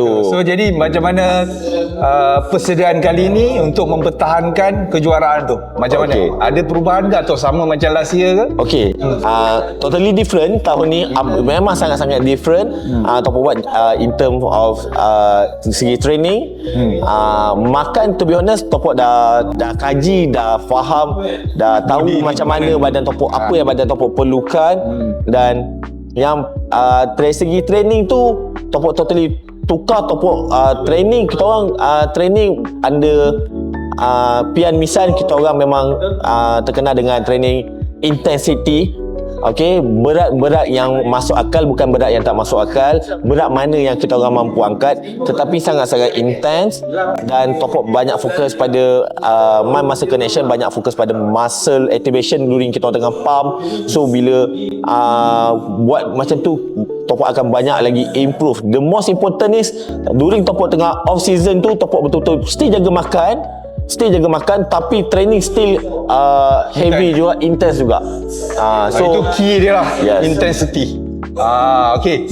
Betul. So jadi macam mana persediaan kali ini untuk mempertahankan kejuaraan tu? Macam mana? Ada perubahan ke atau sama macam last year ke? Okay, totally different tahun ni. Memang sangat-sangat different. Ataupun buat in term of segi training. Makan, to be honest, Topok dah kaji, dah faham, dah tahu macam mana badan Topok, apa yang badan Topok perlukan. Dan yang dari segi training tu Topok totally tukar. Topok training, kita orang training under Pian Misan, kita orang memang terkenal dengan training intensity. Okey, berat yang masuk akal, bukan berat yang tak masuk akal. Berat mana yang kita orang mampu angkat, tetapi sangat-sangat intens. Dan Topok banyak fokus pada mind muscle connection, banyak fokus pada muscle activation during kita orang tengah pump. So bila buat macam tu, Topok akan banyak lagi improve. The most important is during Topok tengah off season tu, Topok betul-betul still jaga makan, tapi training still heavy juga, intense juga. So itu key dia lah, yes. intensity. Okay.